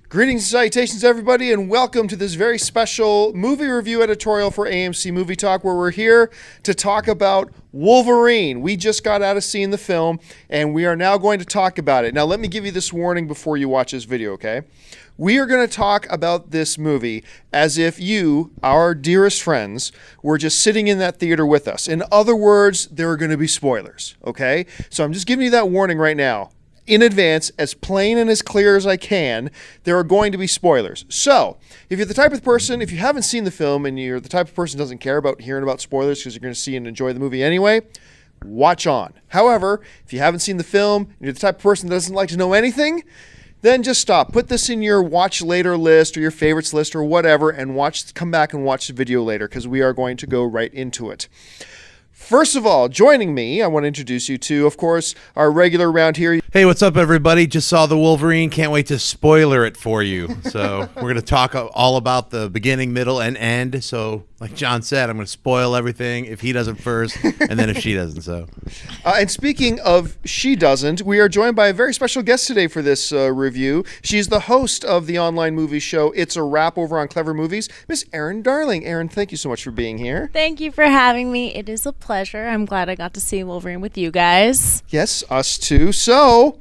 Greetings and salutations, everybody, and welcome to this very special movie review editorial for AMC Movie Talk, where we're here to talk about Wolverine. We just got out of seeing the film, and we are now going to talk about it. Now, let me give you this warning before you watch this video, okay? We are going to talk about this movie as if you, our dearest friends, were just sitting in that theater with us. In other words, there are going to be spoilers, okay? So I'm just giving you that warning right now. In advance, as plain and as clear as I can, there are going to be spoilers. So, if you're the type of person, if you haven't seen the film and you're the type of person who doesn't care about hearing about spoilers because you're going to see and enjoy the movie anyway, watch on. However, if you haven't seen the film and you're the type of person that doesn't like to know anything, then just stop. Put this in your watch later list or your favorites list or whatever and come back and watch the video later because we are going to go right into it. First of all, joining me, I want to introduce you to, of course, our regular around here. Hey, what's up, everybody? Just saw the Wolverine. Can't wait to spoiler it for you. So we're going to talk all about the beginning, middle, and end. So like John said, I'm going to spoil everything if he doesn't first, and then if she doesn't. So, and speaking of she doesn't, we are joined by a very special guest today for this review. She's the host of the online movie show It's a Wrap over on Clever Movies, Miss Erin Darling. Erin, thank you so much for being here. Thank you for having me. It is a pleasure. I'm glad I got to see Wolverine with you guys. Yes, us too. So,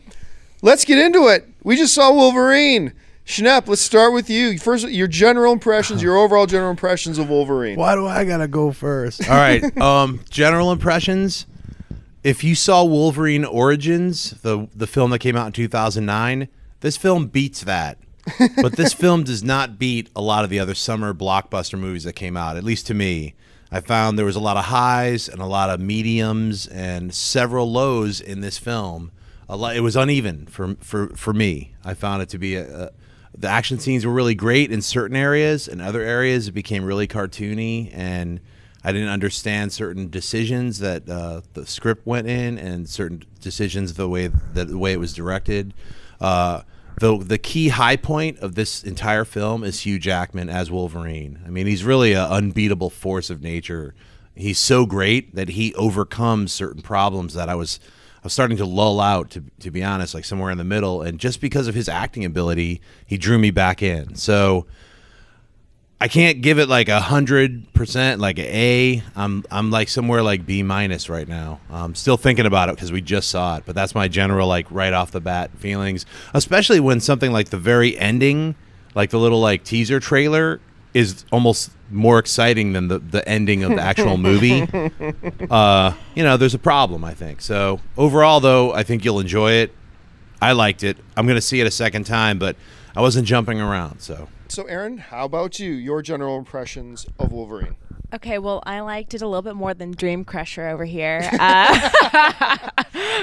let's get into it. We just saw Wolverine. Schnepp, let's start with you. First, your general impressions, your overall general impressions of Wolverine. Why do I gotta go first? all right, general impressions. If you saw Wolverine Origins, the film that came out in 2009, this film beats that. But this film does not beat a lot of the other summer blockbuster movies that came out, at least to me. I found there was a lot of highs and a lot of mediums and several lows in this film. It was uneven for me. I found it to be the action scenes were really great in certain areas. In other areas, it became really cartoony, and I didn't understand certain decisions that the script went in, and certain decisions the way it was directed. The key high point of this entire film is Hugh Jackman as Wolverine. I mean, he's really an unbeatable force of nature. He's so great that he overcomes certain problems that I was starting to lull out, to be honest, like somewhere in the middle. And just because of his acting ability, he drew me back in. So I can't give it like 100%, like an A. I'm like somewhere like B- right now. I'm still thinking about it because we just saw it, but that's my general like right off the bat feelings. Especially when something like the very ending, like the little like teaser trailer, is almost more exciting than the ending of the actual movie. There's a problem, I think. So overall, though, I think you'll enjoy it. I liked it. I'm going to see it a second time, but I wasn't jumping around. So Erin, how about you? Your general impressions of Wolverine? Okay, well, I liked it a little bit more than Dream Crusher over here. I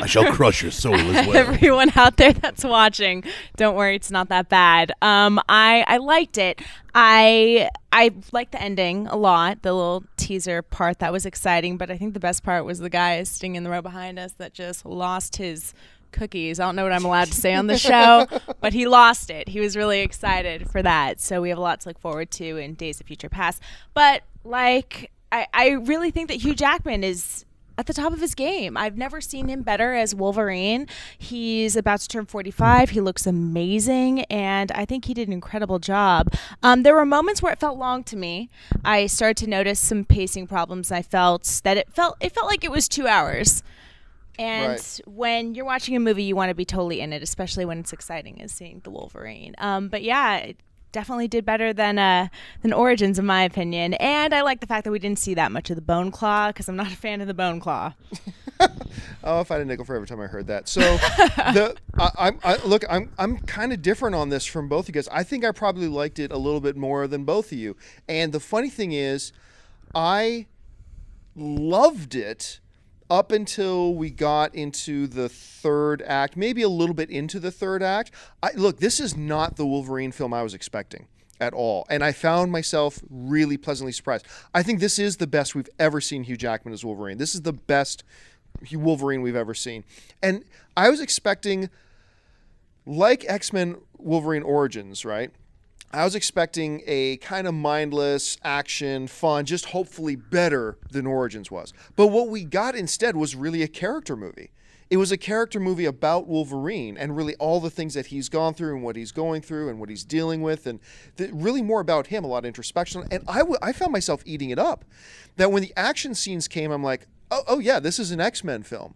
shall crush your soul as well. Everyone out there that's watching, don't worry, it's not that bad. I liked it. I liked the ending a lot, the little teaser part that was exciting, but I think the best part was the guy sitting in the row behind us that just lost his cookies. I don't know what I'm allowed to say on the show, but he lost it. He was really excited for that. So we have a lot to look forward to in Days of Future Past. But like, I really think that Hugh Jackman is at the top of his game. I've never seen him better as Wolverine. He's about to turn 45. He looks amazing, and I think he did an incredible job. There were moments where it felt long to me. I started to notice some pacing problems. I felt that it felt like it was 2 hours. And right. When you're watching a movie, you want to be totally in it, especially when it's exciting as seeing the Wolverine. But yeah, it definitely did better than Origins, in my opinion. And I like the fact that we didn't see that much of the Bone Claw, because I'm not a fan of the Bone Claw. Oh, if I had a nickel for every time I heard that. So, I'm kind of different on this from both of you guys. I think I probably liked it a little bit more than both of you. And the funny thing is, I loved it up until we got into the third act, maybe a little bit into the third act. Look, this is not the Wolverine film I was expecting at all. And I found myself really pleasantly surprised. I think this is the best we've ever seen Hugh Jackman as Wolverine. This is the best Wolverine we've ever seen. And I was expecting, like X-Men Wolverine Origins, right? I was expecting a kind of mindless action, fun, just hopefully better than Origins was. But what we got instead was really a character movie. it was a character movie about Wolverine and really all the things that he's gone through and what he's going through and what he's dealing with, and really more about him, a lot of introspection. And I found myself eating it up. That when the action scenes came, I'm like, oh yeah, this is an X-Men film.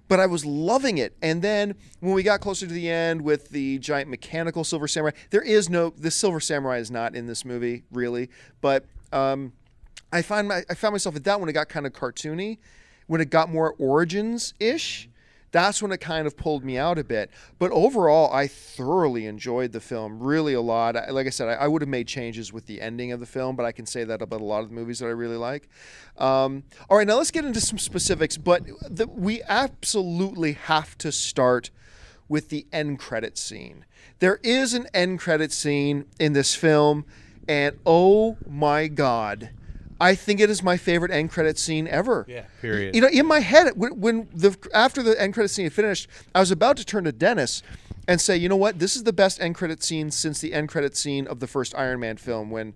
But I was loving it. And then when we got closer to the end with the giant mechanical Silver Samurai, the Silver Samurai is not in this movie, really. But I found myself at that when it got kind of cartoony, when it got more Origins-ish. That's when it kind of pulled me out a bit. But overall, I thoroughly enjoyed the film, really a lot. Like I said, I would have made changes with the ending of the film, but I can say that about a lot of the movies that I really like. All right, now let's get into some specifics, but we absolutely have to start with the end credit scene. There is an end credit scene in this film, and oh my God, I think it is my favorite end credit scene ever. Yeah, period. You know, in my head, after the end credit scene had finished, I was about to turn to Dennis and say, you know what, this is the best end credit scene since the end credit scene of the first Iron Man film when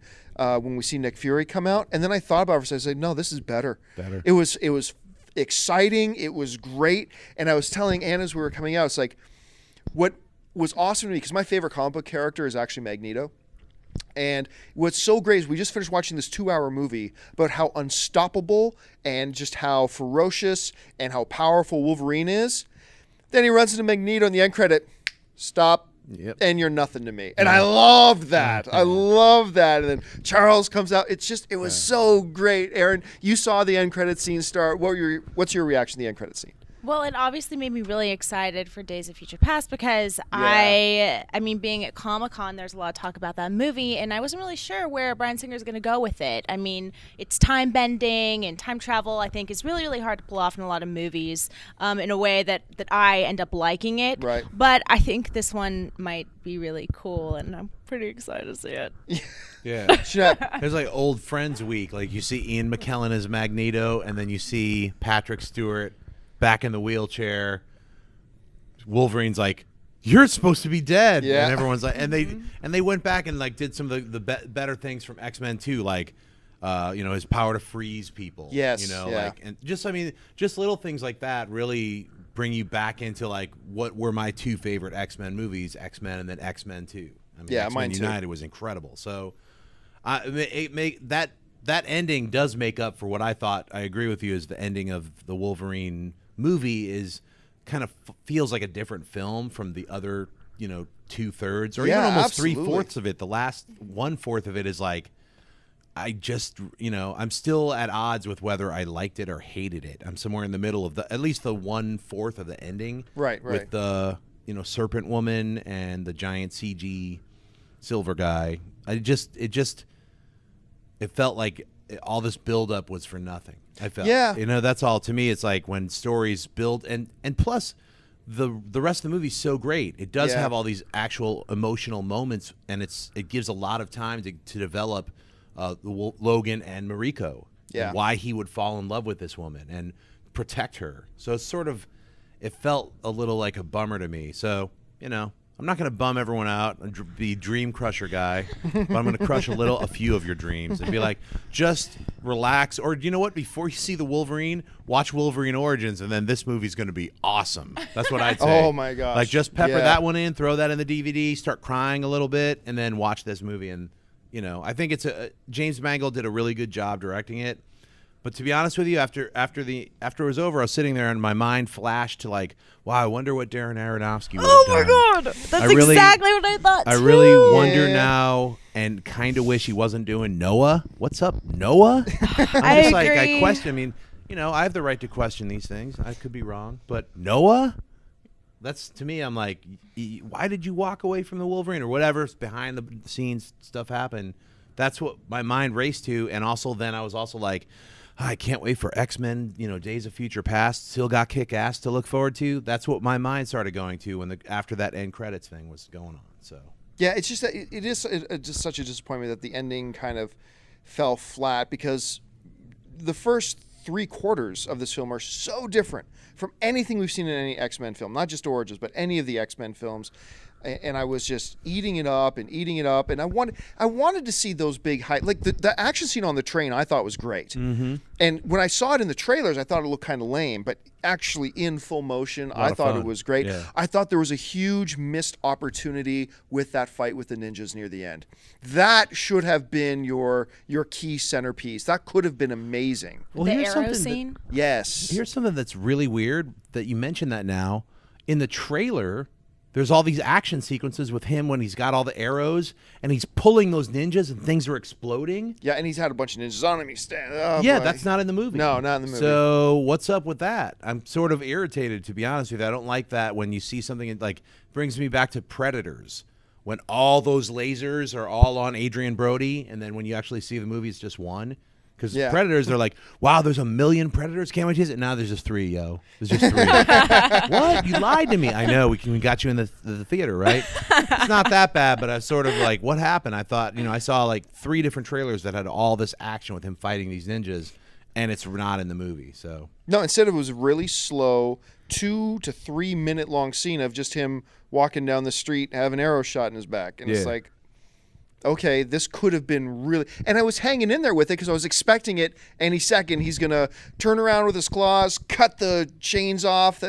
we see Nick Fury come out. And then I thought about it for a second. I said, no, this is better. It was exciting. It was great. And I was telling Anna as we were coming out, it's like, what was awesome to me, because my favorite comic book character is actually Magneto. And what's so great is we just finished watching this 2-hour movie about how unstoppable and just how ferocious and how powerful Wolverine is. Then he runs into Magneto in the end credit. Stop. Yep. And you're nothing to me. And I loved that. I love that. And then Charles comes out. It was so great. Aaron, you saw the end credit scene start. What's your reaction to the end credit scene? Well, it obviously made me really excited for Days of Future Past because I mean, being at Comic-Con, there's a lot of talk about that movie, and I wasn't really sure where Bryan Singer is going to go with it. I mean, it's time bending and time travel, I think, is really, really hard to pull off in a lot of movies in a way that I end up liking it. Right. But I think this one might be really cool, and I'm pretty excited to see it. Yeah. There's like old friends week. Like you see Ian McKellen as Magneto, and then you see Patrick Stewart back in the wheelchair. Wolverine's like, you're supposed to be dead. Yeah. And everyone's like, and they went back and like did some of the better things from X-Men 2, like his power to freeze people. Yes. Like, and just little things like that really bring you back into like what were my two favorite X-Men movies, X-Men and then X-Men 2. I mean, X-Men mine United too. was incredible. So that ending does make up for what I thought. I agree with you, is the ending of the Wolverine movie is kind of feels like a different film from the other, 2/3 or even almost absolutely. 3/4 of it. The last 1/4 of it is like, I'm still at odds with whether I liked it or hated it. I'm somewhere in the middle of at least the 1/4 of the ending. Right. With the, Serpent Woman and the giant CG silver guy. It felt like all this buildup was for nothing. I felt, that's all. To me, it's like when stories build, and plus, the rest of the movie's so great. It does have all these actual emotional moments, and it gives a lot of time to develop Logan and Mariko, and why he would fall in love with this woman and protect her. So it's it felt a little like a bummer to me. So I'm not going to bum everyone out and be dream crusher guy, but I'm going to crush a few of your dreams and be like, just relax. Or you know what? Before you see the Wolverine, watch Wolverine Origins, and then this movie's going to be awesome. That's what I'd say. Oh my gosh! Like just pepper that one in, throw that in the DVD, start crying a little bit, and then watch this movie. And I think James Mangold did a really good job directing it. But to be honest with you, after it was over, I was sitting there and my mind flashed to like, wow, I wonder what Darren Aronofsky would have done. Oh my God, that's exactly what I thought. I really wonder now, and kind of wish he wasn't doing Noah. What's up, Noah? I'm just like, I question. I mean, I have the right to question these things. I could be wrong, but Noah. That's, to me, I'm like, why did you walk away from the Wolverine or whatever's behind the scenes stuff happened? That's what my mind raced to, and also then I was also like, I can't wait for X-Men, Days of Future Past. Still got Kick-Ass to look forward to. That's what my mind started going to after that end credits thing was going on. So yeah, it's just that it is just such a disappointment that the ending kind of fell flat, because the first 3/4 of this film are so different from anything we've seen in any X-Men film, not just Origins, but any of the X-Men films. and I was just eating it up, and I wanted to see those big height, like the action scene on the train. I thought was great, and when I saw it in the trailers, I thought it looked kind of lame, but actually in full motion, I thought it was great. Yeah. I thought there was a huge missed opportunity with that fight with the ninjas near the end. That should have been your key centerpiece. That could have been amazing. Well, the here's arrow something scene. Yes. Here's something that's really weird that you mentioned that now. In the trailer, there's all these action sequences with him when he's got all the arrows and he's pulling those ninjas and things are exploding. Yeah, and he's had a bunch of ninjas on him. He's standing up. Yeah, that's not in the movie. No, not in the movie. So what's up with that? I'm sort of irritated, to be honest with you. I don't like that when you see something like brings me back to Predators, when all those lasers are all on Adrian Brody, and then when you actually see the movie, it's just one. Because Predators, they're like, wow, there's 1 million Predators. Can't wait to see it. Now there's just 3, yo. There's just 3. What? You lied to me. I know. We got you in the theater, right? It's not that bad, but I was sort of like, what happened? I thought, I saw like 3 different trailers that had all this action with him fighting these ninjas, and it's not in the movie. So no, instead it was a really slow 2 to 3 minute long scene of just him walking down the street, having an arrow shot in his back. And it's like, okay, this could have been really... And I was hanging in there with it because I was expecting it any second. He's going to turn around with his claws, cut the chains off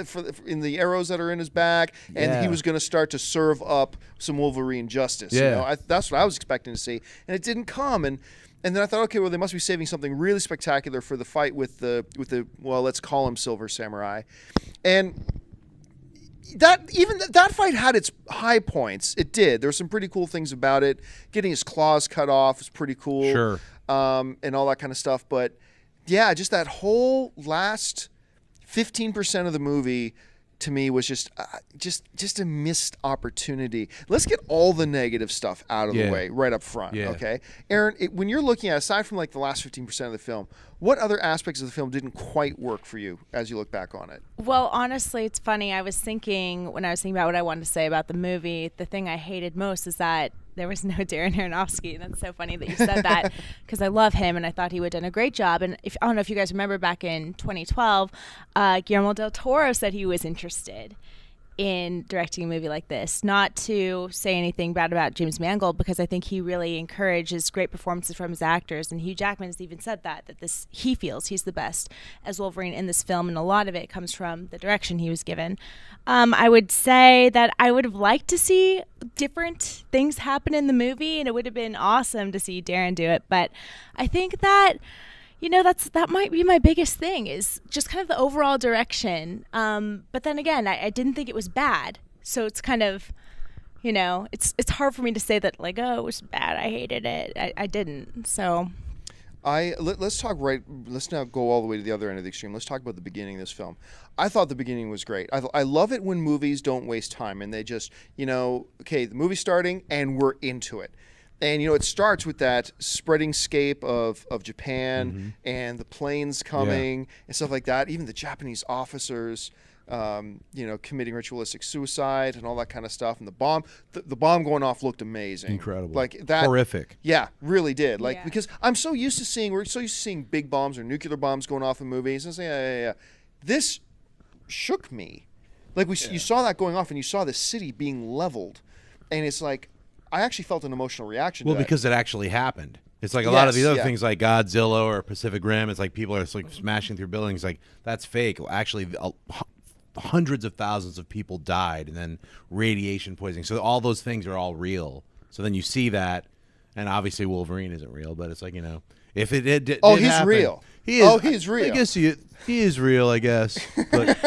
in the arrows that are in his back, and he was going to start to serve up some Wolverine justice. Yeah. That's what I was expecting to see. And it didn't come. And then I thought, okay, well, they must be saving something really spectacular for the fight with the well, let's call him Silver Samurai. And... that fight had its high points. It did. There were some pretty cool things about it. Getting his claws cut off was pretty cool. Sure. And all that kind of stuff. But yeah, just that whole last 15% of the movie to me was just a missed opportunity. Let's get all the negative stuff out of the way right up front. Okay, Aaron, when you're looking at, aside from like the last 15% of the film, what other aspects of the film didn't quite work for you as you look back on it? Well, honestly, it's funny. When I was thinking about what I wanted to say about the movie, the thing I hated most is that there was no Darren Aronofsky. And that's so funny that you said that, because I love him and I thought he would have done a great job. And I don't know if you guys remember back in 2012, Guillermo del Toro said he was interested in directing a movie like this. Not to say anything bad about James Mangold, because I think he really encourages great performances from his actors, and Hugh Jackman has even said that he feels he's the best as Wolverine in this film, and a lot of it comes from the direction he was given. I would say that I would have liked to see different things happen in the movie, and it would have been awesome to see Darren do it, but I think that that might be my biggest thing, is just kind of the overall direction. But then again, I didn't think it was bad. So it's kind of, it's hard for me to say that, like, oh, it was bad, I hated it. I didn't. So let's now go all the way to the other end of the extreme. Let's talk about the beginning of this film. I thought the beginning was great. I love it when movies don't waste time and they just, okay, the movie's starting and we're into it. And, it starts with that spreading scape of Japan and the planes coming and stuff like that. Even the Japanese officers, committing ritualistic suicide and all that kind of stuff. And the bomb going off looked amazing. Incredible. Like that. Horrific. Yeah, really did. Because we're so used to seeing big bombs or nuclear bombs going off in movies. And yeah. This shook me. Like you saw that going off and you saw the city being leveled. And it's like, I actually felt an emotional reaction to that. Well, because it actually happened. It's like a lot of these other things like Godzilla or Pacific Rim. It's like people are like smashing through buildings. Like, that's fake. Well, actually, hundreds of thousands of people died, and then radiation poisoning. So all those things are all real. So then you see that, and obviously Wolverine isn't real, but it's like, if it did he's happen, real. He is. Oh, he's real. I guess he is real, I guess. But,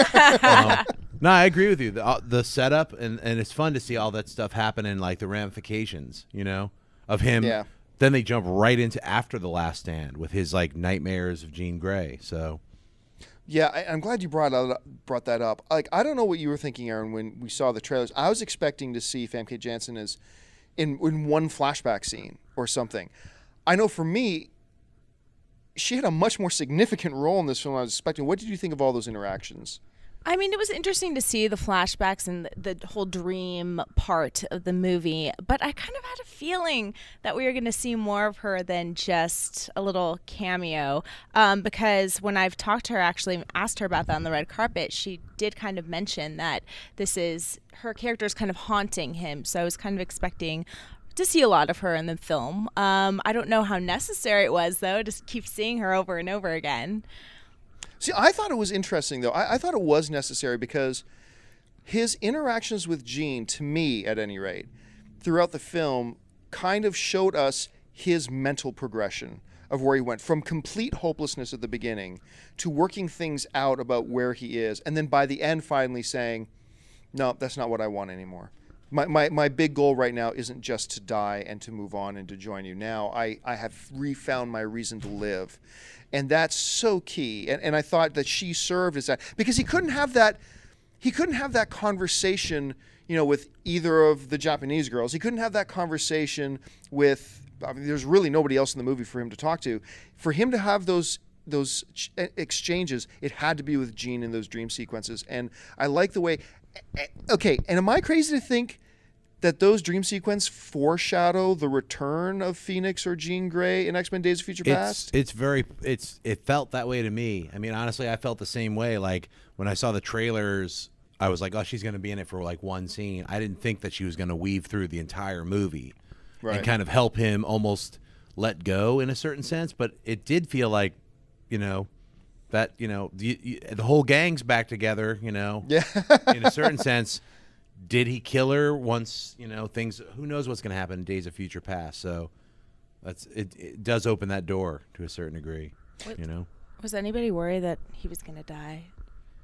no, I agree with you. The setup, and it's fun to see all that stuff happen and like the ramifications, of him. Yeah. Then they jump right into After the Last Stand with his like nightmares of Jean Grey. So, yeah, I'm glad you brought that up. Like, I don't know what you were thinking, Aaron, when we saw the trailers. I was expecting to see Famke Janssen as in one flashback scene or something. I know for me, she had a much more significant role in this film than I was expecting. What did you think of all those interactions? I mean, it was interesting to see the flashbacks and the whole dream part of the movie, but I kind of had a feeling that we were going to see more of her than just a little cameo, because when I've talked to her, actually asked her about that on the red carpet, she did kind of mention that her character is kind of haunting him, so I was kind of expecting to see a lot of her in the film. I don't know how necessary it was, though, to keep seeing her over and over again. See, I thought it was interesting, though. I thought it was necessary because his interactions with Jean, to me at any rate, throughout the film, kind of showed us his mental progression of where he went from complete hopelessness at the beginning to working things out about where he is. And then by the end, finally saying, no, that's not what I want anymore. My big goal right now isn't just to die and to move on and to join you. Now I have refound my reason to live. And that's so key. And I thought that she served as that. Because he couldn't have that conversation, with either of the Japanese girls. He couldn't have that conversation with, there's really nobody else in the movie for him to talk to. For him to have those exchanges, it had to be with Jean in those dream sequences. And I like the way, okay, and am I crazy to think that those dream sequences foreshadow the return of Phoenix or Jean Grey in X-Men Days of Future Past? It felt that way to me. I mean, honestly, I felt the same way. Like when I saw the trailers, I was like, oh, she's going to be in it for like one scene. I didn't think that she was going to weave through the entire movie and kind of help him almost let go in a certain sense. But it did feel like, that, the whole gang's back together, in a certain sense. Did he kill her once, things, who knows what's going to happen in Days of Future Past. So it does open that door to a certain degree, Was anybody worried that he was going to die?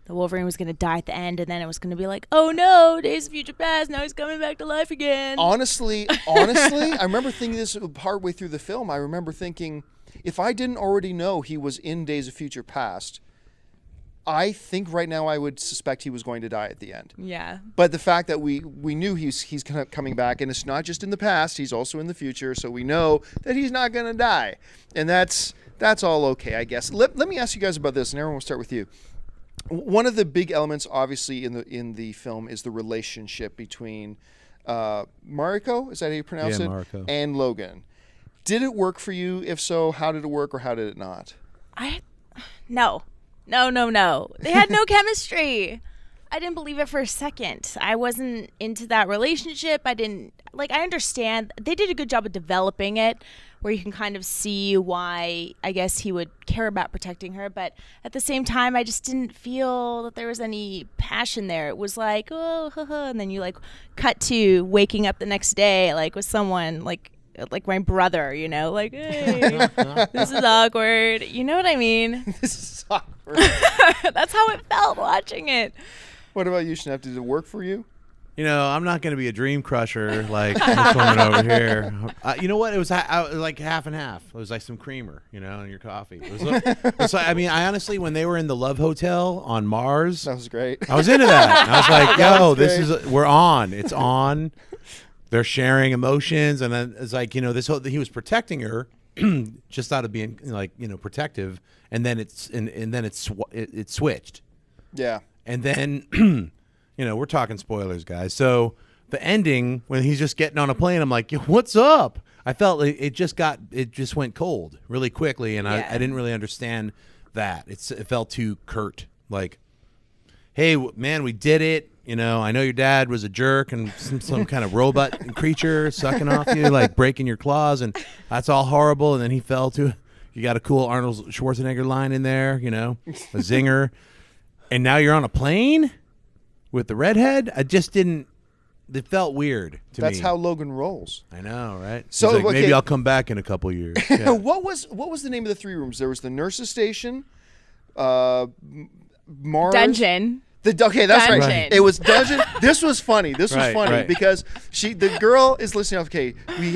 The Wolverine was going to die at the end, and then it was going to be like, oh no, Days of Future Past, now he's coming back to life again. Honestly, I remember thinking this partway through the film. I remember thinking, if I didn't already know he was in Days of Future Past, I think right now I would suspect he was going to die at the end. Yeah. But the fact that we knew he's coming back, and it's not just in the past, he's also in the future, so we know that he's not going to die. And that's all okay, I guess. Let me ask you guys about this, and everyone will start with you. One of the big elements, obviously, in the film is the relationship between Mariko, is that how you pronounce it? Mariko. And Logan. Did it work for you? If so, how did it work, or how did it not? No. They had no chemistry. I didn't believe it for a second. I wasn't into that relationship. I understand. They did a good job of developing it, where you can kind of see why, I guess, he would care about protecting her. But at the same time, I just didn't feel that there was any passion there. It was like, oh, and then you, cut to waking up the next day, with someone, like my brother, like, hey, this is awkward. You know what I mean? This is awkward. That's how it felt watching it. What about you, Schnepp? Did it work for you? I'm not going to be a dream crusher like this woman over here. You know what? It was like half and half. It was like some creamer, in your coffee. I honestly, when they were in the Love Hotel on Mars, that was great. I was into that. I was like, yo, we're on. It's on. They're sharing emotions, and then it's like, he was protecting her, just out of being protective, and then it switched. Yeah. And then, we're talking spoilers, guys. So the ending, when he's just getting on a plane, I'm like, what's up? I felt like it just went cold really quickly, and I didn't really understand that. It felt too curt. Like, hey, man, we did it. I know your dad was a jerk and some kind of robot creature sucking off you, breaking your claws, and that's all horrible. And then he fell to, you got a cool Arnold Schwarzenegger line in there, a zinger. And now you're on a plane with the redhead? I just didn't, it felt weird to me. That's how Logan rolls. I know, right? So like, maybe I'll come back in a couple years. Yeah. What was the name of the three rooms? There was the nurse's station, Mars. Dungeon. Okay, that's Dungeon. right. It was Dungeon. This was funny. Right. Because the girl is listening. Okay,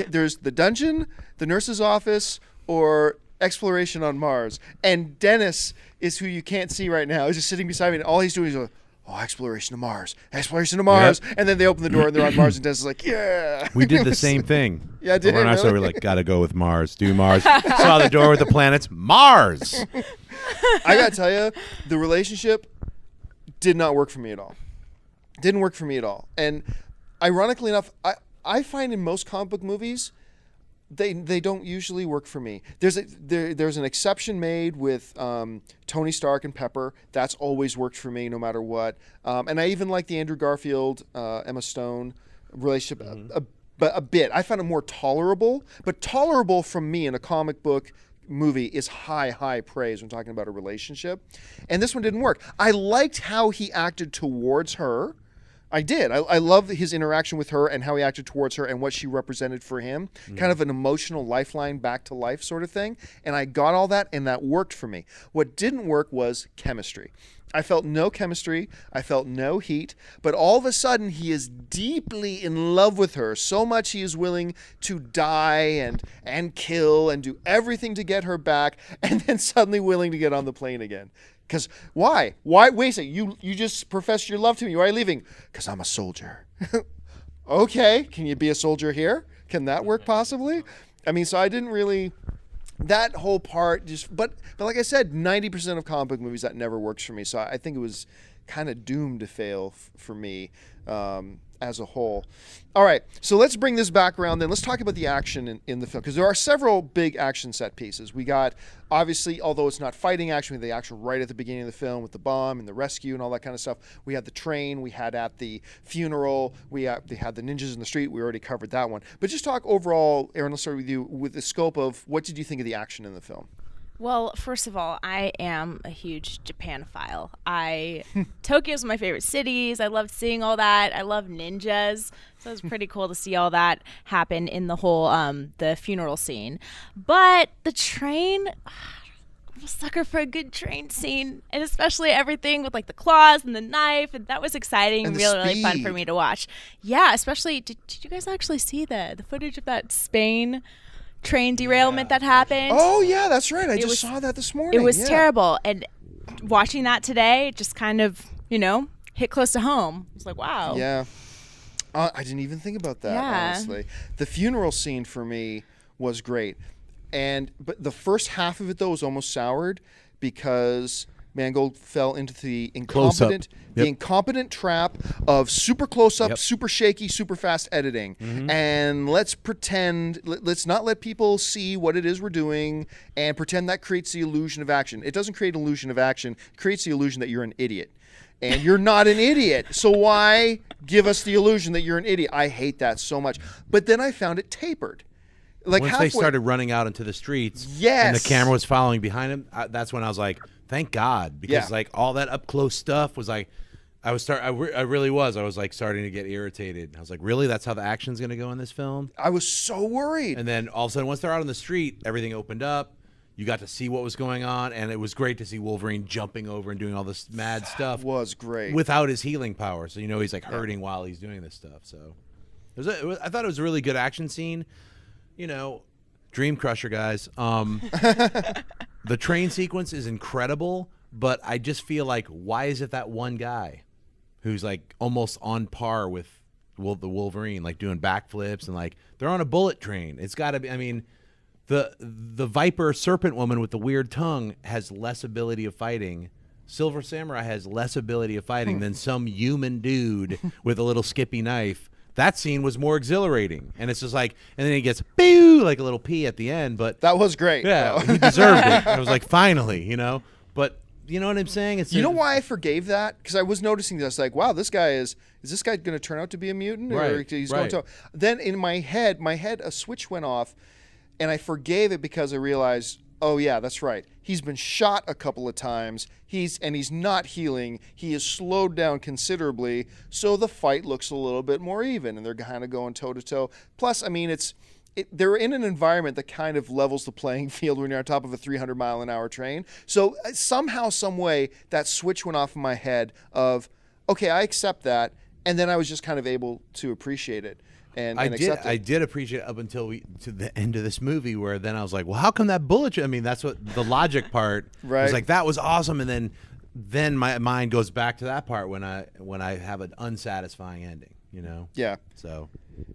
there's the Dungeon, the nurse's office, or exploration on Mars. And Dennis is who you can't see right now. He's just sitting beside me, and all he's doing is going, oh, exploration of Mars. Yep. And then they open the door, and they're on Mars, and Dennis is like, yeah. We did the same thing. Yeah, did really? So we're like, got to go with Mars. Do Mars. Saw the door with the planets. Mars. I got to tell you, the relationship did not work for me at all. Didn't work for me at all. And ironically enough, I find in most comic book movies, they don't usually work for me. There's an exception made with Tony Stark and Pepper. That's always worked for me no matter what. And I even like the Andrew Garfield, Emma Stone relationship a bit. I found it more tolerable, but tolerable from me in a comic book movie is high praise when talking about a relationship. And this one didn't work. I liked how he acted towards her. I did. I love his interaction with her and how he acted towards her and what she represented for him. Kind of an emotional lifeline back to life sort of thing. And I got all that, and that worked for me. What didn't work was chemistry. I felt no chemistry. I felt no heat. But all of a sudden, he is deeply in love with her. So much he is willing to die and kill and do everything to get her back, and then suddenly willing to get on the plane again. Because why? Wait a second. You just professed your love to me. Why are you leaving? Because I'm a soldier. Okay. Can you be a soldier here? Can that work possibly? I mean, so I didn't really... That whole part just... But like I said, 90% of comic book movies, that never works for me. So I think it was kind of doomed to fail for me as a whole. All right, so let's bring this back around then. Let's talk about the action in the film, because there are several big action set pieces. We got, obviously, although it's not fighting action, we had the action right at the beginning of the film with the bomb and the rescue and all that kind of stuff. We had the train. We had at the funeral. They had the ninjas in the street. We already covered that one. But just talk overall, Aaron, let's start with you, with the scope of what did you think of the action in the film? Well, first of all, I am a huge Japanophile. Tokyo's my favorite cities. I loved seeing all that. I love ninjas. So it was pretty cool to see all that happen in the whole the funeral scene. But the train, I'm a sucker for a good train scene, and especially everything with like the claws and the knife, and that was exciting and really fun for me to watch. Yeah, especially did you guys actually see the footage of that Spain train derailment that happened? Oh yeah, that's right. I just saw that this morning. It was terrible, and watching that today, it just kind of hit close to home. It was like, wow. Yeah, I didn't even think about that. Honestly, the funeral scene for me was great, but the first half of it though was almost soured because Mangold fell into the incompetent trap of super close up, super shaky, super fast editing. And let's not let people see what it is we're doing and pretend that creates the illusion of action. It doesn't create an illusion of action. It creates the illusion that you're an idiot. And you're not an idiot. So why give us the illusion that you're an idiot? I hate that so much. But then I found it tapered. Like once they started running out into the streets, and the camera was following behind him, that's when I was like, thank God, because like all that up close stuff was like, I was like starting to get irritated. I was like, really, that's how the action's gonna go in this film? I was so worried. And then all of a sudden, once they're out on the street, everything opened up. You got to see what was going on, and it was great to see Wolverine jumping over and doing all this mad stuff. Was great without his healing power, so he's like hurting while he's doing this stuff. So I thought it was a really good action scene. Dream Crusher, guys. The train sequence is incredible, but I just feel like, why is it that one guy who's like almost on par with the Wolverine, like doing backflips and like they're on a bullet train? It's got to be. I mean, the Viper Serpent Woman with the weird tongue has less ability of fighting. Silver Samurai has less ability of fighting than some human dude with a little skippy knife. That scene was more exhilarating, and it's just like, and then he gets boo, like a little pee at the end, but that was great. Yeah, he deserved it. I was like, finally, But you know what I'm saying? You know why I forgave that? Because I was noticing this, like, wow, is this guy going to turn out to be a mutant, or he's going to? Then in my head, a switch went off, and I forgave it because I realized, oh yeah, that's right. He's been shot a couple of times. He's not healing. He is slowed down considerably, so the fight looks a little bit more even, and they're kind of going toe to toe. Plus, I mean, they're in an environment that kind of levels the playing field when you're on top of a 300-mile-an-hour train. So somehow, some way, that switch went off in my head of, okay, I accept that, and then I was just kind of able to appreciate it. I did appreciate it up until to the end of this movie, where then I was like, well, how come that bullet? I mean, that's what the logic part was like. That was awesome, and then my mind goes back to that part when I have an unsatisfying ending. Yeah. So.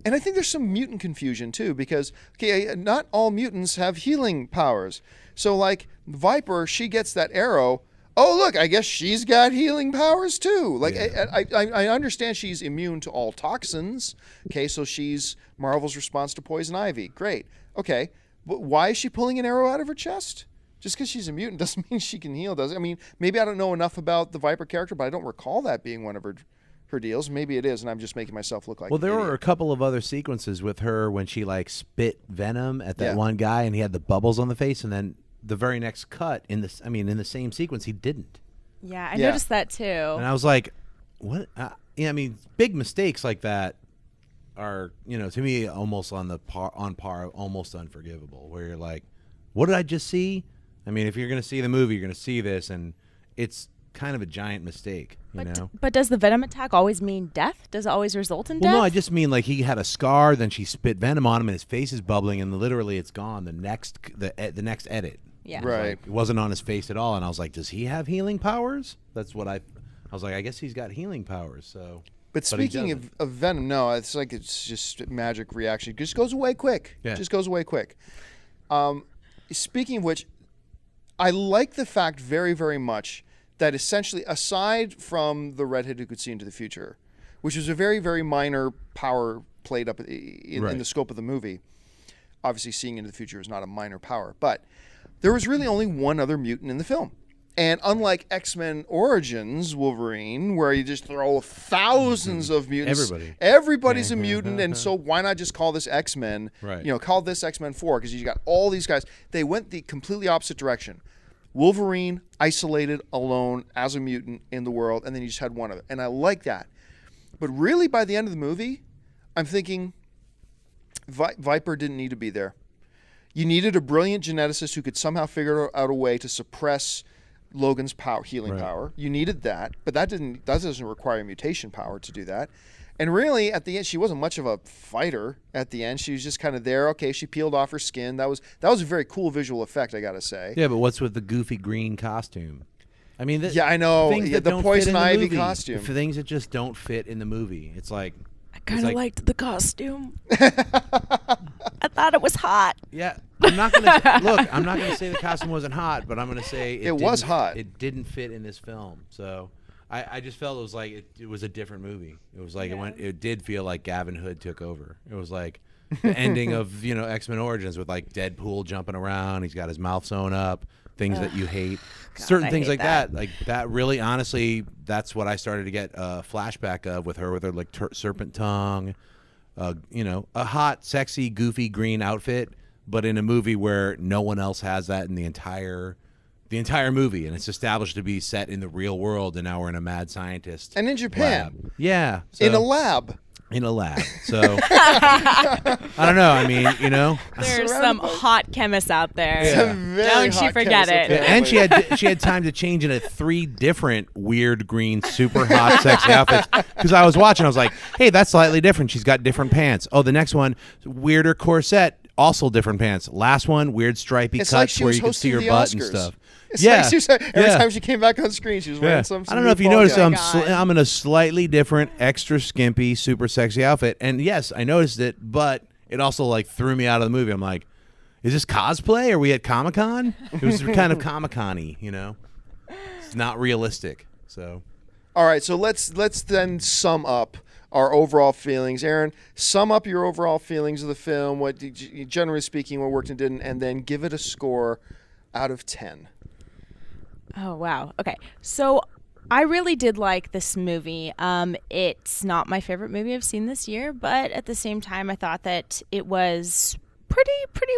And I think there's some mutant confusion too, because not all mutants have healing powers. So like Viper, she gets that arrow. oh, look, I guess she's got healing powers too. Like, Yeah. I understand she's immune to all toxins. Okay, so she's Marvel's response to poison ivy. Great. Okay, but why is she pulling an arrow out of her chest? Just because she's a mutant doesn't mean she can heal, does it? I mean, maybe I don't know enough about the Viper character, but I don't recall that being one of her deals. Maybe it is, and I'm just making myself look like Well, there an were a idiot. couple of other sequences with her when she like spit venom at that Yeah. one guy, and he had the bubbles on the face, and then the very next cut in this, I mean, in the same sequence, he didn't. Yeah, I Yeah. noticed that too. And I was like, what? Yeah, I mean, big mistakes like that are, you know, to me almost on par, almost unforgivable. Where you're like, what did I just see? I mean, if you're going to see the movie, you're going to see this, and it's kind of a giant mistake, you know? But does the venom attack always mean death? Does it always result in Well, death? no, I just mean like he had a scar, then she spit venom on him, and his face is bubbling, and literally it's gone. The next edit, Yeah. Right. it wasn't on his face at all, and I was like, does he have healing powers? That's what I was like, I guess he's got healing powers. So, But he speaking doesn't. of venom, no, it's like it's just magic reaction. It just goes away quick. Yeah. Just goes away quick. Speaking of which, I like the fact very, very much that essentially, aside from the redhead who could see into the future, which was a very, very minor power played up in Right. the scope of the movie, obviously seeing into the future is not a minor power, but there was really only one other mutant in the film. And unlike X-Men Origins Wolverine, where you just throw thousands of mutants, everybody's a mutant, and so why not just call this X-Men? Right. You know, call this X-Men 4, because you got all these guys. They went the completely opposite direction. Wolverine isolated, alone, as a mutant in the world, and then you just had one of it. And I like that. But really, by the end of the movie, I'm thinking Viper didn't need to be there. You needed a brilliant geneticist who could somehow figure out a way to suppress Logan's healing power. You needed that, but that doesn't require mutation power to do that. And really, at the end, she wasn't much of a fighter. At the end, she was just kind of there. Okay, she peeled off her skin. That was a very cool visual effect, I gotta say. Yeah, but what's with the goofy green costume? I mean, Yeah, I know. things Yeah, that the don't poison fit in the ivy movie. costume. Things that just don't fit in the movie. It's like I kind of like- liked the costume. I thought it was hot. yeah. I'm not gonna look. I'm not gonna say the costume wasn't hot, but I'm gonna say It was didn't- hot. It didn't fit in this film, so I just felt it was like it was a different movie. It was like it did feel like Gavin Hood took over. It was like the ending of X-Men Origins with like Deadpool jumping around. He's got his mouth sewn up. Things that you hate. Certain I things hate like that. that. Like that really, honestly, that's what I started to get a flashback of with her like serpent tongue. A hot, sexy, goofy green outfit, but in a movie where no one else has that in the entire movie, and it's established to be set in the real world, and now we're in a mad scientist And in Japan. lab. Yeah, In a so- lab. in a lab. So I don't know. I mean, There's Surrounded some by- hot chemists out there. Some very Don't you hot forget chemists, it. okay. and she had time to change into 3 different weird green, super hot, sexy outfits. Because I was watching, I was like, "Hey, that's slightly different. She's got different pants." Oh, the next one, weirder corset, also different pants. Last one, weird stripy It's like cuts she where was you can see her hosting the butt and Oscars. stuff. It's yeah, like she was, every yeah. time she came back on screen, she was wearing Yeah. some. I don't know if you RuPaul noticed, gown. I'm in a slightly different, extra skimpy, super sexy outfit. And yes, I noticed it, but it also like threw me out of the movie. I'm like, is this cosplay? Are we at Comic-Con? It was kind of Comic-Con-y, It's not realistic. So All right, so let's then sum up our overall feelings. Aaron, sum up your overall feelings of the film. What did you, generally speaking, what worked and didn't, and then give it a score out of 10. Oh, wow. Okay. So I really did like this movie. It's not my favorite movie I've seen this year, but at the same time, I thought that it was pretty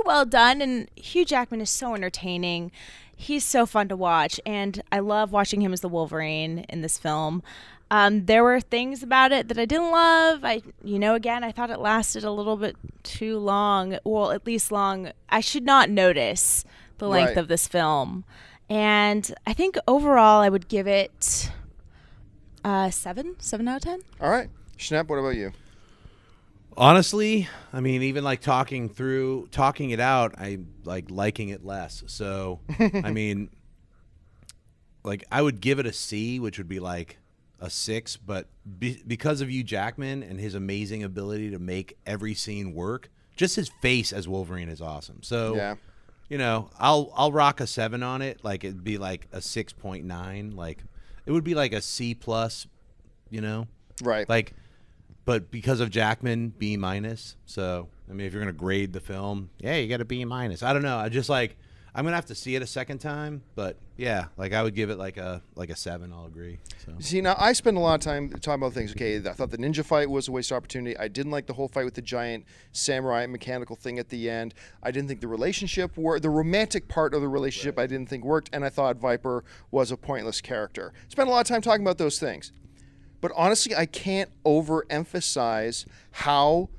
well done. And Hugh Jackman is so entertaining. He's so fun to watch, and I love watching him as the Wolverine in this film. There were things about it that I didn't love. Again, I thought it lasted a little bit too long. Well, at least long. I should not notice the length Right. of this film. And I think overall I would give it 7 out of 10. All right, Schnapp, what about you? honestly, I mean, even like talking it out, I like liking it less. So, I mean, like I would give it a C, which would be like a 6, but because of Hugh Jackman and his amazing ability to make every scene work, just his face as Wolverine is awesome. So, Yeah. you know, I'll rock a 7 on it. Like it'd be like a 6.9. Like it would be like a C plus, you know, Right. like, but because of Jackman, B minus. So I mean, if you're gonna grade the film, yeah, you got a B minus. I don't know. I just like I'm gonna have to see it a second time, but yeah, like I would give it like a 7. I'll agree. So. See, now I spend a lot of time talking about things. Okay, I thought the ninja fight was a waste of opportunity. I didn't like the whole fight with the giant samurai mechanical thing at the end. I didn't think the relationship the romantic part of the relationship I didn't think worked, and I thought Viper was a pointless character. Spent a lot of time talking about those things. But honestly, I can't overemphasize how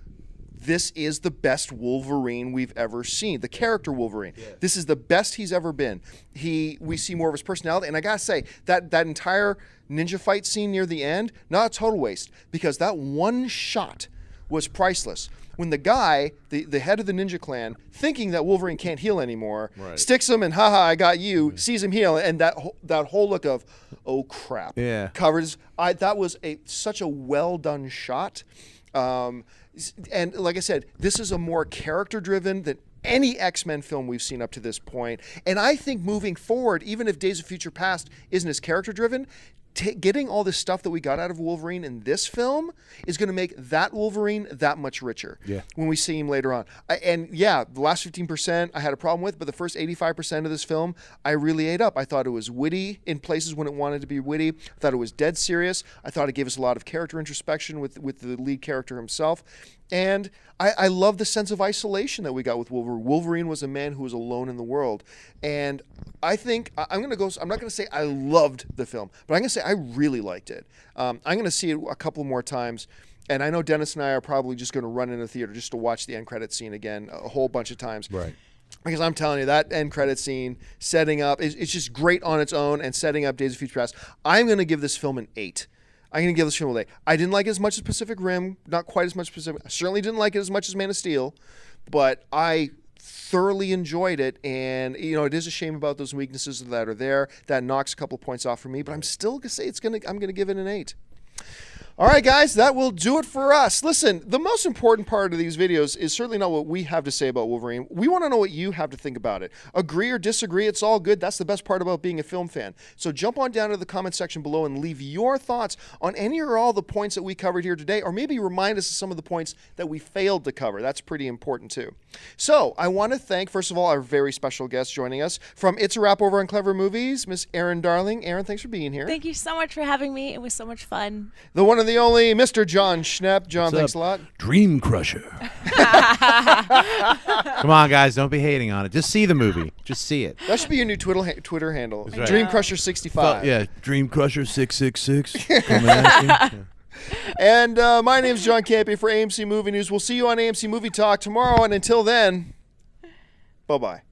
this is the best Wolverine we've ever seen. The character Wolverine. Yeah. This is the best he's ever been. We see more of his personality. And I gotta say, that entire ninja fight scene near the end, not a total waste, because that one shot was priceless. When the guy, the head of the ninja clan, thinking that Wolverine can't heal anymore, sticks him and haha, I got you, sees him heal, and that whole look of, oh crap, covers. That was such a well done shot. And like I said, this is a more character-driven than any X-Men film we've seen up to this point. And I think moving forward, even if Days of Future Past isn't as character-driven, getting all this stuff that we got out of Wolverine in this film is going to make that Wolverine that much richer when we see him later on. The last 15% I had a problem with, but the first 85% of this film I really ate up. I thought it was witty in places when it wanted to be witty. I thought it was dead serious. I thought it gave us a lot of character introspection with the lead character himself. And I love the sense of isolation that we got with Wolverine. Wolverine was a man who was alone in the world. And I think, I'm not going to say I loved the film, but I'm going to say I really liked it. I'm going to see it a couple more times. And I know Dennis and I are probably just going to run in the theater just to watch the end credit scene again a whole bunch of times. Right. Because I'm telling you, that end credit scene, setting up, it's just great on its own and setting up Days of Future Past. I'm going to give this film an 8. I'm going to give this film an 8. I didn't like it as much as Pacific Rim, not quite as much Pacific. I certainly didn't like it as much as Man of Steel, but I thoroughly enjoyed it. And, you know, it is a shame about those weaknesses that are there. That knocks a couple points off for me, but I'm still going to say I'm going to give it an 8. All right, guys, that will do it for us. Listen, the most important part of these videos is certainly not what we have to say about Wolverine. We want to know what you have to think about it. Agree or disagree, it's all good. That's the best part about being a film fan. So jump on down to the comment section below and leave your thoughts on any or all the points that we covered here today, or maybe remind us of some of the points that we failed to cover. That's pretty important, too. So I want to thank, first of all, our very special guest joining us from It's a Wrap over on Clever Movies, Miss Erin Darling. Erin, thanks for being here. Thank you so much for having me. It was so much fun. The one and the only Mr. John Schnepp. John, thanks a lot. Dream Crusher. Come on, guys, don't be hating on it. Just see the movie. Just see it. That should be your new Twitter handle. Right. Dream Crusher 65. Yeah, Dream Crusher 666. Come at me. And my name's John Campy for AMC Movie News. We'll see you on AMC Movie Talk tomorrow, and until then, bye-bye.